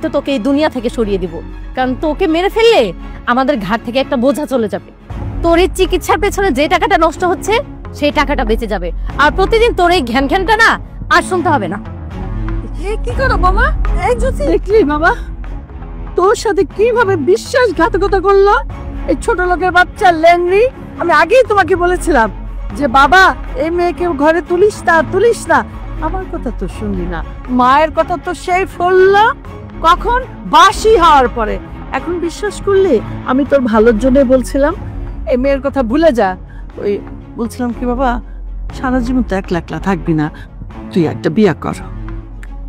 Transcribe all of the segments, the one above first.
তো তোকে এই দুনিয়া থেকে সরিয়ে দিব, কারণ তোকে মেরে ফেললে আমাদের ঘাট থেকে একটা বোঝা চলে যাবে। তোর এই চিকিৎসার পেছনে যে টাকাটা নষ্ট হচ্ছে সেই টাকাটা বেঁচে যাবে, আর প্রতিদিন তোর এই ঘ্যান ঘ্যানটা না আর শুনতে হবে না। কি করো বাবা? এই জ্যোতি, দেখলি বাবা তোর সাথে কিভাবে বিশ্বাসঘাতকতা করলো এই ছোট লোকের বাচ্চা ল্যাংড়ি। আমি আগেই তোমাকে বলেছিলাম যে বাবা এই মেয়েকে ঘরে তুলিস না। আমার কথা তো শুনলি না, মায়ের কথা তো সেই ফললো কখন, বাসি হওয়ার পরে। এখন বিশ্বাস করলি? আমি তোর ভালোর জন্য বলছিলাম এই মেয়ের কথা ভুলে যা। ওই বলছিলাম কি বাবা, সারা জীবন তো একলা একলা থাকবি না, তুই একটা বিয়ে কর।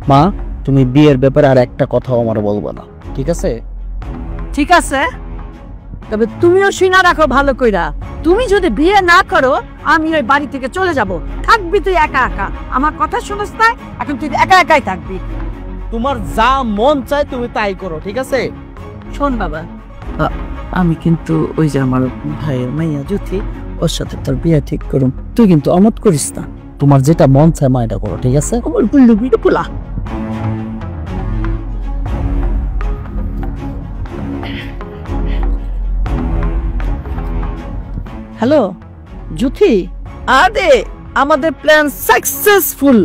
মা, তুমি বিয়ের ব্যাপারে আর একটা কথাও আমার বলবো না, ঠিক আছে? ঠিক আছে, তবে তুমিও শুনা রাখো ভালো কইরা, তুমি যদি বিয়ে না করো আমি ওই বাড়ি থেকে চলে যাব। থাকবি তুই একা একা, আমার কথা শুনস না, এখন তুই একা একাই থাকবি। তোমার যা মন চায় তুমি তাই করো, ঠিক আছে? শোন বাবা, আমি কিন্তু ওই যে আমার ভাইয়ের মাইয়া জ্যোতি, ওর সাথে তোর বিয়ে ঠিক করুম, তুই কিন্তু অমত করিস না। তোমার যেটা মন চায় মা এটা করো, ঠিক আছে? আমার বুল্লু বিটু পোলা। হ্যালো জ্যোতি, আরে আমাদের প্ল্যান সাকসেসফুল।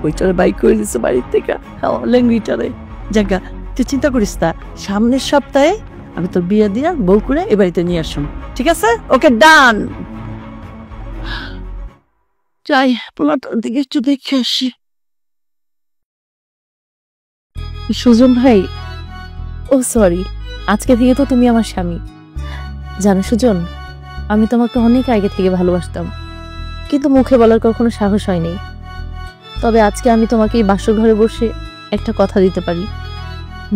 ওইটারে বাইক করে দিচ্ছে বাড়ির থেকে, হ্যাঁ ল্যাংড়িটারে। জায়গা তুই চিন্তা করিস না, সামনের সপ্তাহে আমি তোর বিয়ে দিয়া বউ করে এ বাড়িতে নিয়ে আসুন, ঠিক আছে? ওকে ডান। যাই পোলাটার দিকে একটু দেখে আসি। সুজন ভাই, ও সরি, আজকে থেকে তো তুমি আমার স্বামী। জানো সুজন, আমি তোমাকে অনেক আগে থেকে ভালোবাসতাম, কিন্তু মুখে বলার কখনো সাহস হয়নি। তবে আজকে আমি তোমাকে এই বাসর ঘরে বসে একটা কথা দিতে পারি,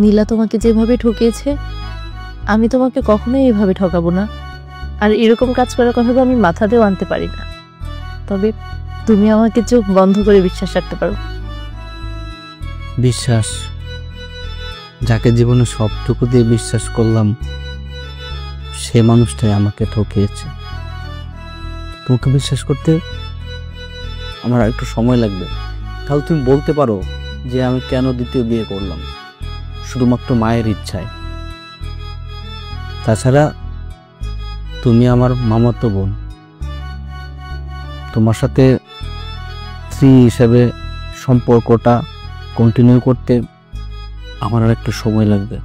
নীলা তোমাকে যেভাবে ঠকিয়েছে আমি তোমাকে কখনোই এভাবে ঠকাবো না। আর এরকম কাজ করার কথা তো আমি মাথাতেও আনতে পারি না। তবে তুমি আমাকে চোখ বন্ধ করে বিশ্বাস রাখতে পারো। বিশ্বাস? যাকে জীবনে সবটুকু দিয়ে বিশ্বাস করলাম সে মানুষটাই আমাকে ঠকিয়েছে। তোমাকে বিশ্বাস করতে আমার একটু সময় লাগবে। তাহলে তুমি বলতে পারো যে আমি কেন দ্বিতীয় বিয়ে করলাম? শুধুমাত্র মায়ের ইচ্ছায়। তাছাড়া তুমি আমার মামাতো বোন, তোমার সাথে স্ত্রী হিসেবে সম্পর্কটা কন্টিনিউ করতে আমার আর একটু সময় লাগবে।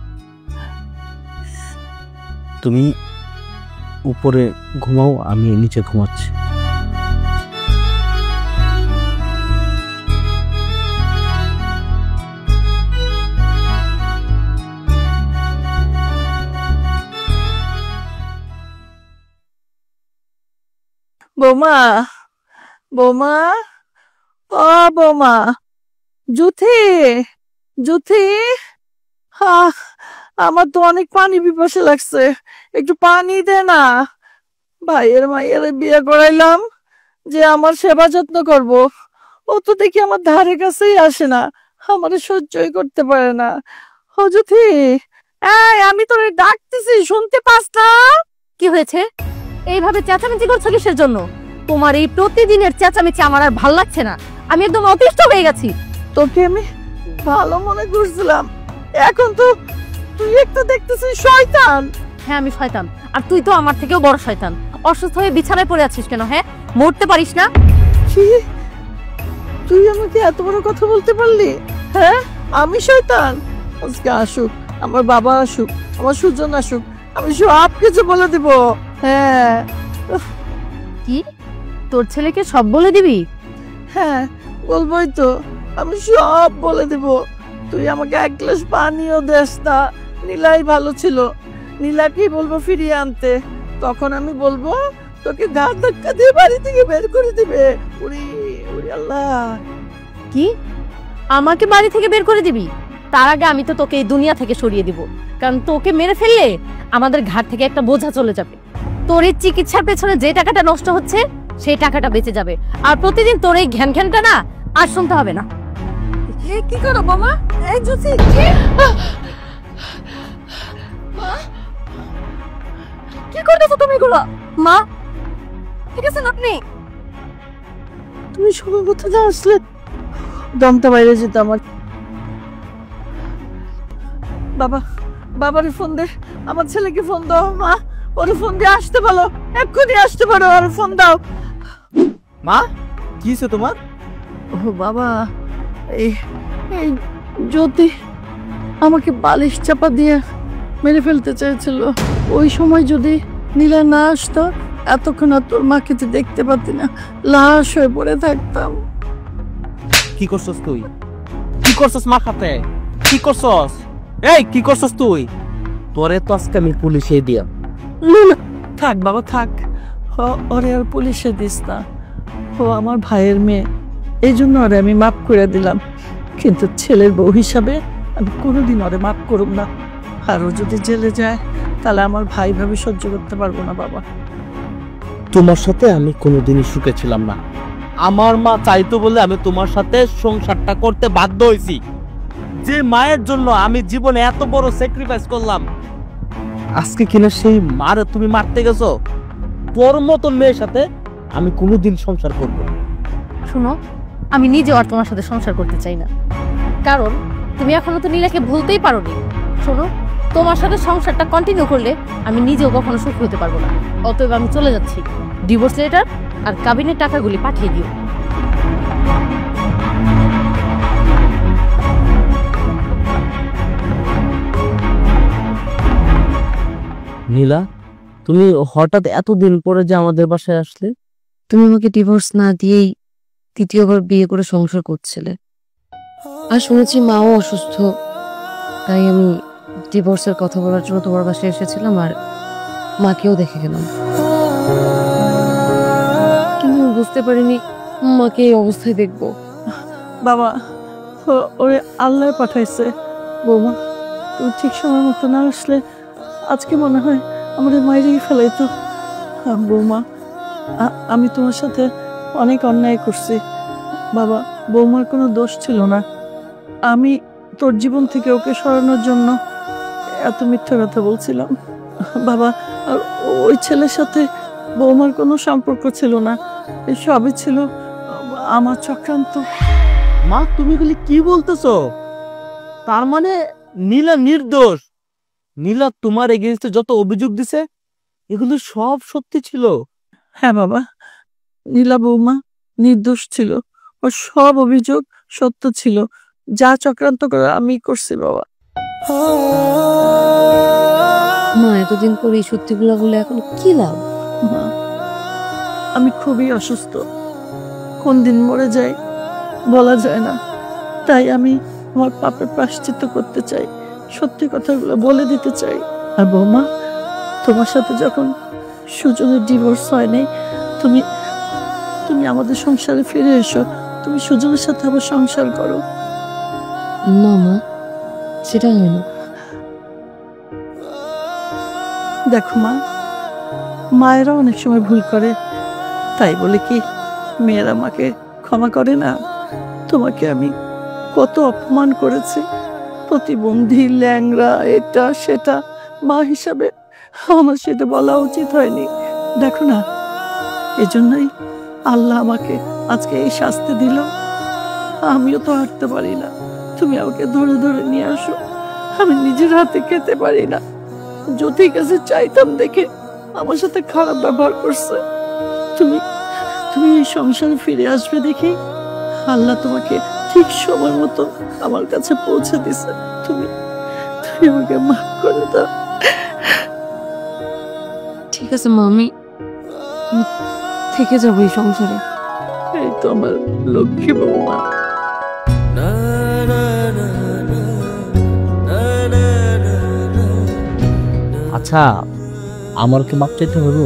তুমি উপরে ঘুমাও, আমি নিচে ঘুমাচ্ছি। বৌমা, বৌমা, ও বৌমা, জ্যোতি, জ্যোতি, আমার তো অনেক পানি পিপাসা লাগছে, একটু পানি দে না। ভাইয়ের মাইয়ের বিয়ে করাইলাম যে আমার সেবা যত্ন করব, ও তো দেখি আমার ধারে কাছেই আসে না, আমার সহ্যই করতে পারে না। ও জ্যোতি, এই আমি তোরে ডাকতেছি, শুনতে পাস না? কি হয়েছে? এইভাবে চেঁচামেচি করছো কিসের জন্য? তোমার এই প্রতিদিনের চেঁচামেচি আমার আর ভাল লাগছে না, আমি একদম অতিষ্ঠ হয়ে গেছি। তোকে আমি ভালো মনে করছিলাম, এখন তো তুই একটা দেখতেছিস শয়তান। হ্যাঁ আমি শয়তান, আর তুই তো আমার থেকেও বড় শয়তান। অসুস্থ হয়ে বিছানায় পড়ে আছিস কেন? হ্যাঁ, মরতে পারিস না? তুই আমাকে এত বড় কথা বলতে পারলি? হ্যাঁ আমি শয়তান? আজকে আসুক, আমার বাবা আসুক, আমার সুজন আসুক, আমি সব কিছু বলে দিব। হ্যাঁ। কি তোর ছেলেকে সব বলে দিবি? হ্যাঁ বলবোই তো, আমি সব বলে দিব। তুই আমাকে এক গ্লাস পানিও দেস না। নীলাই ভালো ছিল, নীলাকেই বলবো ফিরিয়ে আনতে, তখন আমি বলবো তোকে ঘাট ধাক্কা দিয়ে বাড়ি থেকে বের করে দিবে। উরি উরি আল্লাহ। কি আমাকে বাড়ি থেকে বের করে দিবি? তার আগে আমি তো তোকে এই দুনিয়া থেকে সরিয়ে দিব, কারণ তোকে মেরে ফেললে আমাদের ঘাট থেকে একটা বোঝা চলে যাবে। তোর এই চিকিৎসার পেছনে যে টাকাটা নষ্ট হচ্ছে সেই টাকাটা বেঁচে যাবে, আর প্রতিদিন তোর এই ঘ্যান ঘ্যানটা না আর শুনতে হবে না। কি করো বাবা? এই জ্যোতি, কি করতেছো তুমি এগুলো? মা ঠিক আছেন আপনি? তুমি সময় মতো না আসলে দমটা বাইরে যেত আমার। বাবা, বাবারে ফোন দে, আমার ছেলেকে ফোন দাও মা, ওরে ফোন দিয়ে আসতে বলো, এক্ষুনি আসতে পারো, আর ফোন দাও। মা, কি হয়েছে তোমার? ও বাবা, এই এই জ্যোতি আমাকে বালিশ চাপা দিয়ে মেরে ফেলতে চেয়েছিল। ওই সময় যদি নীলা না আসতো, এতক্ষণ আর তোর মাকে তো দেখতে পারতি না, লাশ হয়ে পড়ে থাকতাম। কি করছস তুই? কি করছস মা খাতে? কি করছস? এই কি করছস তুই? তোরে তো আজকে আমি পুলিশে দিয়া। না, থাক বাবা থাক, ওরে আর পুলিশে দিস না, ও আমার ভাইয়ের মেয়ে, এই জন্য ওরে আমি মাফ করে দিলাম, কিন্তু ছেলের বউ হিসাবে আমি কোনোদিন ওরে মাফ করব না। আর ও যদি জেলে যায় তাহলে আমার ভাই ভাবে সহ্য করতে পারবো না বাবা। তোমার সাথে আমি কোনোদিনই সুখে ছিলাম না। আমার মা চাইতো বলে আমি তোমার সাথে সংসারটা করতে বাধ্য হয়েছি। যে মায়ের জন্য আমি জীবনে এত বড় স্যাক্রিফাইস করলাম, আজকে কিনা সেই মারে তুমি মারতে গেছো। তোর মতো মেয়ের সাথে আমি কোনোদিন সংসার করব না। শুনো, আমি নিজে আর তোমার সাথে সংসার করতে চাই না, কারণ তুমি এখনো তো নীলাকে ভুলতেই পারোনি। শোনো, তোমার সাথে সংসারটা কন্টিনিউ করলে আমি নিজেও কখনো সুখী হতে পারবো না। অতএব আমি চলে যাচ্ছি। ডিভোর্স লেটার আর কাবিনের টাকাগুলি পাঠিয়ে দিও। নীলা, তুমি হঠাৎ এতদিন পরে যে আমাদের বাসায় আসলে? তুমি আমাকে ডিভোর্স না দিয়েই তৃতীয়বার বিয়ে করে সংসার করছিলে, আর শুনেছি মাও অসুস্থ, তাই আমি ডিভোর্সের কথা বলার জন্য তোমার বাসায় এসেছিলাম, আর মাকেও দেখে গেলাম। কিন্তু আমি বুঝতে পারিনি মাকে এই অবস্থায় দেখবো। বাবা, ওরে আল্লাহ পাঠাইছে। বৌমা, তুমি ঠিক সময় মতো না আসলে আজকে মনে হয় আমাদের মায়েরই ফেলাইতো। বৌমা, আমি তোমার সাথে অনেক অন্যায় করছি বাবা, বৌমার কোনো দোষ ছিল না। আমি তোর জীবন থেকে ওকে সরানোর জন্য এত মিথ্যা কথা বলছিলাম বাবা। আর ওই ছেলের সাথে বৌমার কোনো সম্পর্ক ছিল না, সবই ছিল আমার চক্রান্ত। মা, তুমি এগুলি কি বলতেছো? তার মানে নীলা নির্দোষ? নীলা তোমার এগেইনস্টে যত অভিযোগ দিছে এগুলো সব সত্যি ছিল? হ্যাঁ বাবা, নীলা বৌমা নির্দোষ ছিল, ওর সব অভিযোগ সত্য ছিল, যা চক্রান্ত করে আমি করছি বাবা। মা, এতদিন পরে এই সত্যিগুলো বলে এখন কি লাভ? মা, আমি খুবই অসুস্থ, কোন দিন মরে যাই বলা যায় না, তাই আমি আমার পাপের প্রায়শ্চিত্ত করতে চাই, সত্যি কথাগুলো বলে দিতে চাই। আর বৌমা, তোমার সাথে যখন সুজনের ডিভোর্স হয়নি, তুমি তুমি আমাদের সংসারে ফিরে এসো, তুমি সুজনের সাথে আবার সংসার করো। না মা, সেটা হয় না। দেখো মা, মায়েরা অনেক সময় ভুল করে, তাই বলে কি মেয়েরা আমাকে ক্ষমা করে না? তোমাকে আমি কত অপমান করেছি, প্রতিবন্ধী, ল্যাংড়া, এটা সেটা, মা হিসাবে আমার সেটা বলা উচিত হয়নি। দেখো না, এজন্যই আল্লাহ আমাকে আজকে এই শাস্তি দিল। আমিও তো হাঁটতে পারি না, তুমি আমাকে ধরে ধরে নিয়ে আসো, আমি নিজের হাতে খেতে পারি না। জ্যোতির কাছে চাইতাম দেখে আমার সাথে খারাপ ব্যবহার করছে। তুমি তুমি এই সংসারে ফিরে আসবে দেখি আল্লাহ তোমাকে ঠিক সময় মতো আমার কাছে পৌঁছে দিছে। তুমি তুমি আমাকে মাফ করে দাও। ঠিক আছে মা, আমি থেকে যাবো এই সংসারে। এই তো আমার লক্ষ্মী বৌমা। আচ্ছা, আমার কি মাপ চাইতে হইব?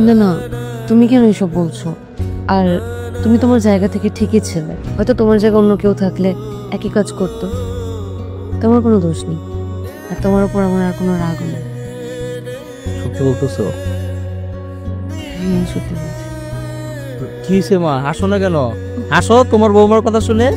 না না, তুমি কেন এসব বলছো? আর তুমি তোমার জায়গা থেকে ঠিকই ছিলে, হয়তো তোমার জায়গায় অন্য কেউ থাকলে একই কাজ করতো। তোমার কোনো দোষ নেই, আর তোমার উপর আমার আর কোনো রাগ নেই। সত্যি বলতেছো? হ্যাঁ, সত্যি বলছি। কি হয়েছে মা, হাসো না কেন? হাসো তোমার বৌমার কথা শুনে।